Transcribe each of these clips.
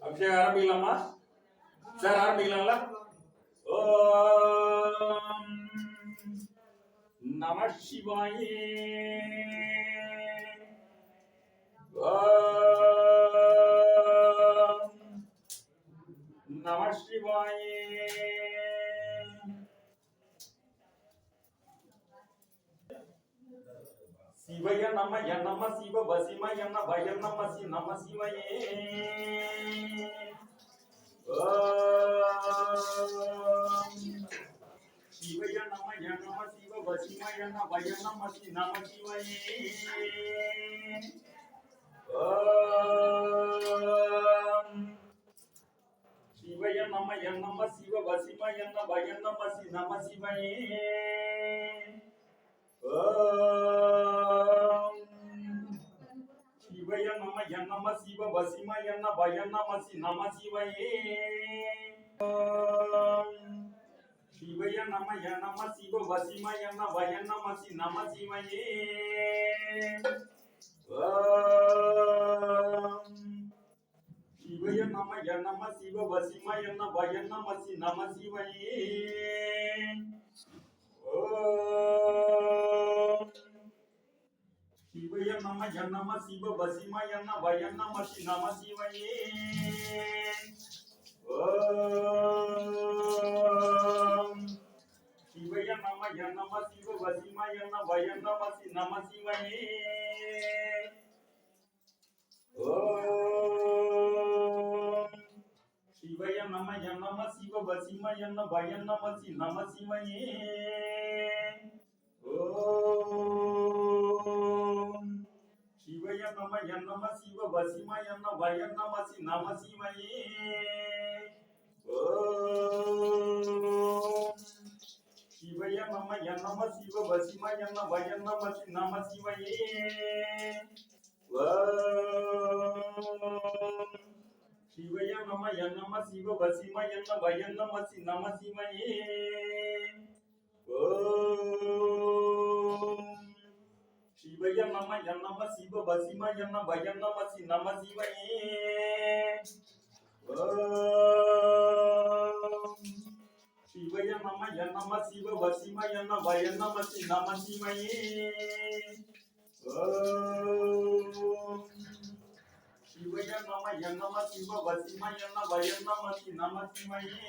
அபிஷேகம் ஆரம்பிக்கலாமா சார்? ஆரம்பிக்கலாங்களா? ஓம் நம சிவாயே. ஓம் நம சிவாயே. சிவய நம நம சிவ வசிம என்ன பய நம சி நம சிவயே. சிவய நம நம சிவ வசிம என்ன பய நம சி நம சிவயே. சிவய நம நம சிவ வசிம என்ன பய நம சி நம சிவயே. சிவய நம நம சிவ வசிம என்ன பய நம சி நம சிவயே. சிவய நம நம சிவ வசிம என்ன பய நம சி நம சிவயே. சிவய நம நம சிவ வசிம என்ன பய நம சி நம சிவயே. சிவய நம நம சிவ வசிம என்ன பய நம சி நம சிவயே. சிவய நம நம சிவ வசிம என்ன பய நம சி நம சிவயே. சிவய நம நம சிவ வசிம என்ன பய நம சி நம சிவயே. சிவய நம நம சிவ வசிம என்ன பய நம சி நம சிவயே. சிவய நம நம சிவ வசிம என்ன பய நம சி நம சிவயே. சிவய நம நம சிவ வசிம என்ன பய நம சி நம சிவயே. சிவய நம நம சிவ வசிம என்ன பய நம சி நம சிவயே. சிவய நம நம சிவ வசிம என்ன பய நம சி நம சிவயே. சிவய நம நம சிவ வசிம என்ன பய நம சி நம சிவயே.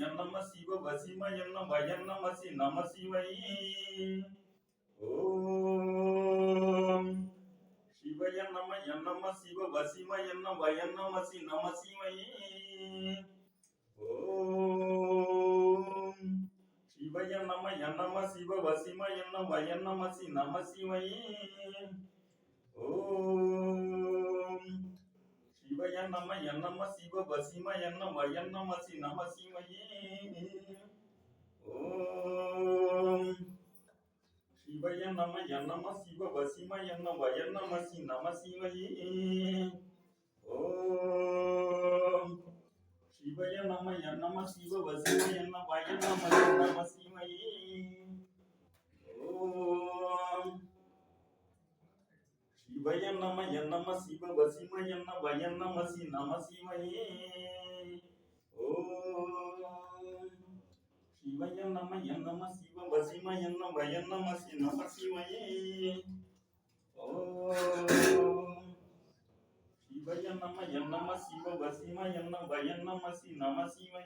என்னம சிவ வசிம என்ன வயன்னமசி நம சிவை ஓம் சிவய நம என்னம சிவ வசிம என்ன வயன்னமசி நம சிவை ஓம் சிவய நம என்னம சிவ வசிம என்ன வயன்னமசி நம சிவை ஓம் சிவய நம என்னம சிவ வசிம என்ன வயன்னமசி நம சிவை ஓம் சிவய நம என்னம சிவ வசிம என்ன வயன்னமசி நம சிவை ஓம் சிவய நம என்னம சிவ வசிம என்ன வயன்னமசி நம சிவை ஓம் சிவய நம என்னம சிவ வசிம என்ன வயன்னமசி நம சிவை ஓம் சிவய நம என்னம சிவ வசிம என்ன வயன்னமசி நம சிவை ஓம் சிவய நம என்னம சிவ வசிம என்ன வயன்னமசி நம சிவை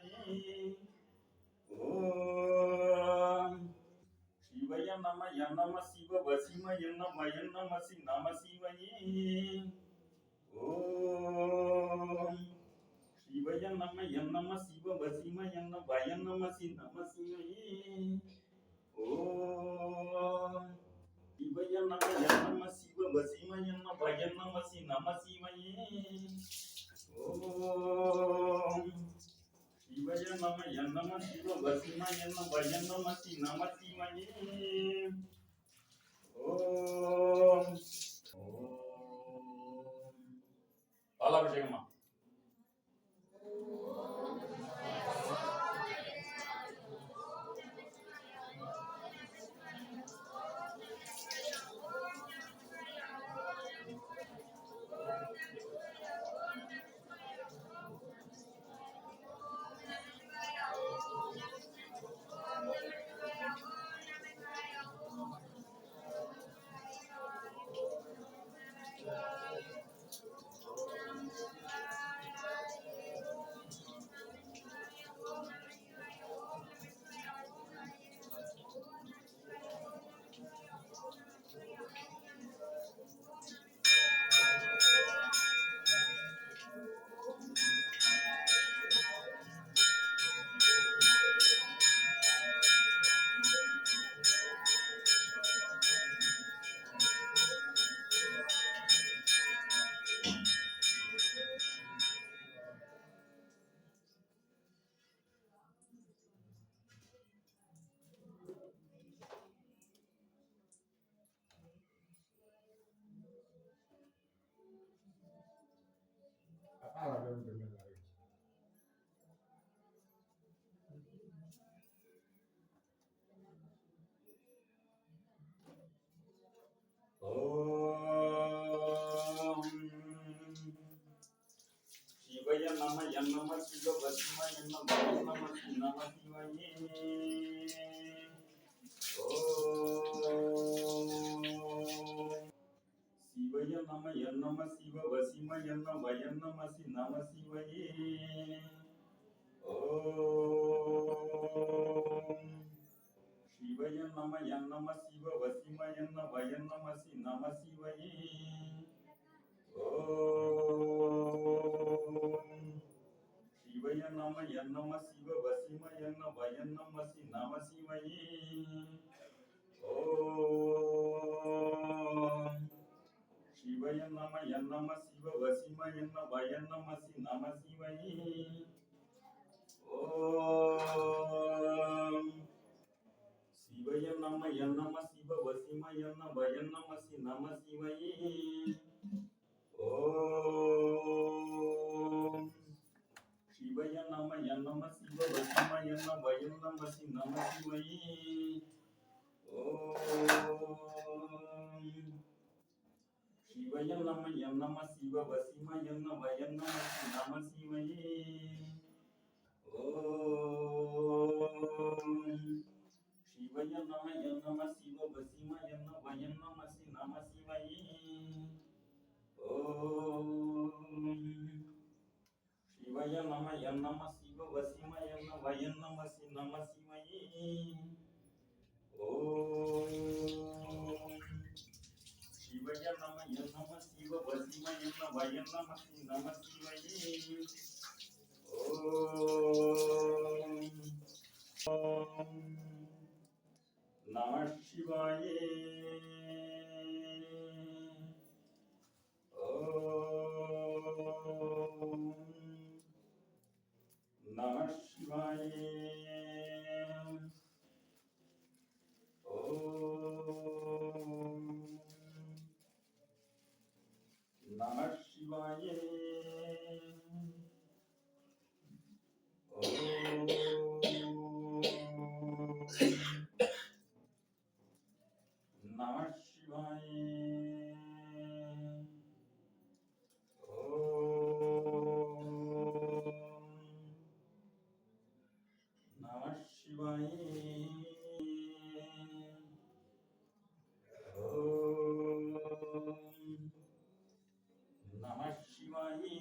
ஓம் சிவய நம என்னம சிவ வசிம என்ன வயன்னமசி நம சிவை ஓம் சிவய நம என்னம சிவ வசிம என்ன வயன்னமசி நம சிவை ஓம் சிவய நம என்னம சிவ வசிம என்ன வயன்னமசி நம சிவை ஓம் சிவய நம என்னம சிவ வசிம என்ன வயன்னமசி நம சிவை ஓம் ஓம் பாலாபிஷேகமா சிவய நம என்னம சிவ வசிம என்ன வயன்னமசி நம சிவை சிவய நம என்னம சிவ வசிம என்ன வயன்னமசி நம சிவை ஓம் சிவய நம என்னம சிவ வசிம என்ன வயன்னமசி நம சிவை ஓம் சிவய நம என்னம சிவ வசிம என்ன வயன்னமசி நம சிவை ஓம் சிவய நம என்னம சிவ வசிம என்ன வயன்னமசி நம சிவை ஓம் சிவய நம என்னம சிவ வசிம என்ன வயன்னமசி நம சிவை ஓம் சிவய நம என்னம சிவ வசிம என்ன வயன்னமசி நம சிவை ஓம் சிவய நம என்னம சிவ வசிம என்ன வயன்னமசி நம சிவை ஓம் சிவய நம என்னம சிவ வசிம என்ன வயன்னமசி நம சிவை ஓம் சிவய நம என்னம சிவ வசிம என்ன வயன்னமசி நமசி நம சிவையே. ஓம் சிவய நம நம சிவ வசிம என்ன வய நமசி நம சிவையே. ஓம் நம சிவாயே. ஓம் நம சிவாயே. ஓம் நம சிவாயே. ஓம் நம சிவாயே. நம சிவாயே.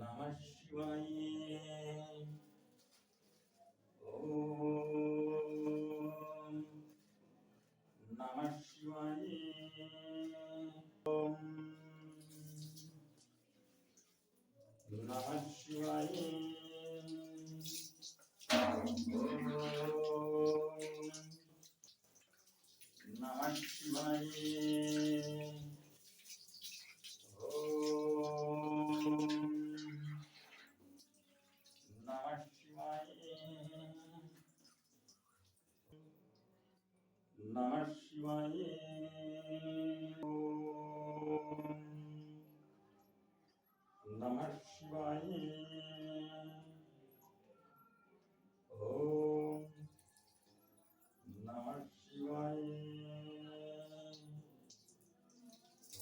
நம சிவாயே. நம சிவாயே. நம சிவாயே. நம சிவாயே. நம சிவாயே. நம சிவாயே. நம சிவாயே. நம சிவாயே. ஓம் நம சிவாயே.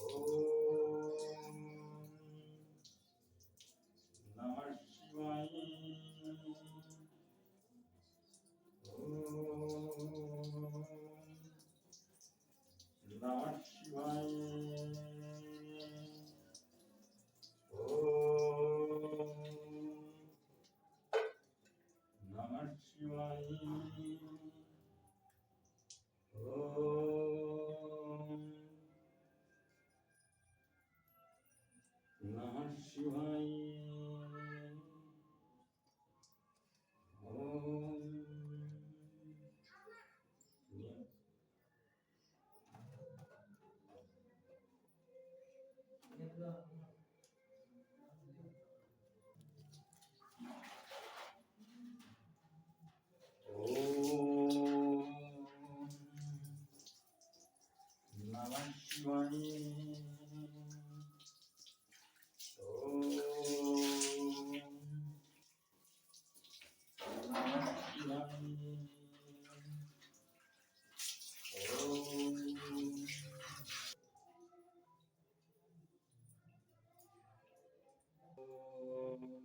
ஓம் நம சிவாயே. ஓம் நம சிவாயே. ஓம் நம சிவாயே. ஓம் நம சிவாயே. ஓம் நம சிவாயே. ஓம் நம சிவாயே. ஓம்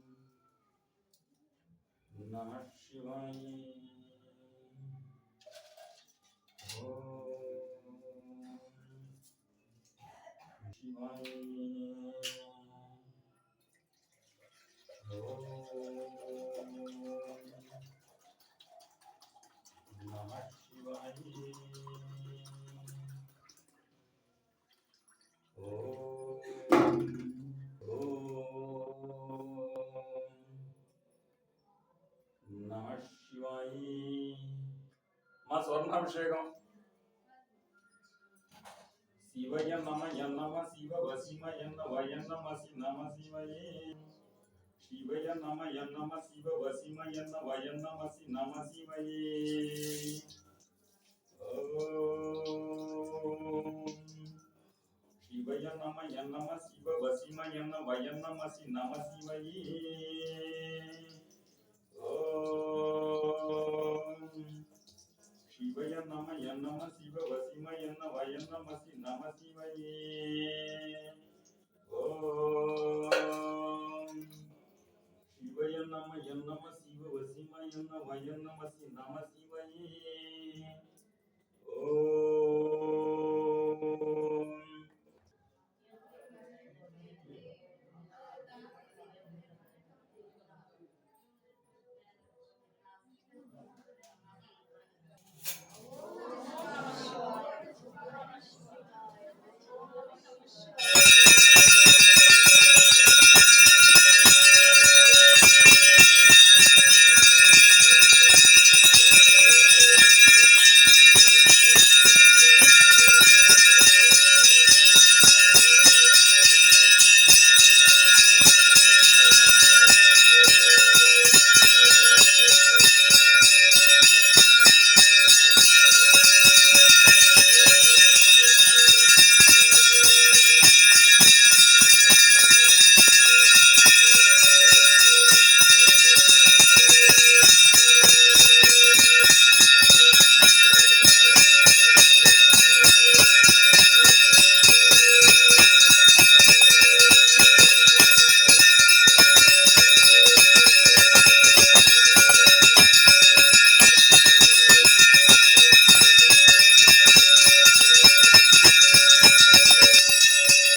நம சிவாயே. ஓம் சிவாயே. ஓம் நம சிவாயே. ஓம் நம சிவாயே. மா ஸ்வர்ணாபிஷேகம். சிவய நம நம சிவ வசிம என்ன வய நமசி நம சிவயே. சிவய நம நம சிவ வசிம என்ன வய நமசி நம சிவயே. ஓம் சிவய நம நம சிவ வசிம என்ன வய நமசி நம சிவயே. ஓம் சிவய நம நம சிவ வசிம என்ன வய நமசி நம சிவயே. ஓம் சிவய நம நம சிவ வசிம என்ன வய நமசி நம சிவயே. ஓம்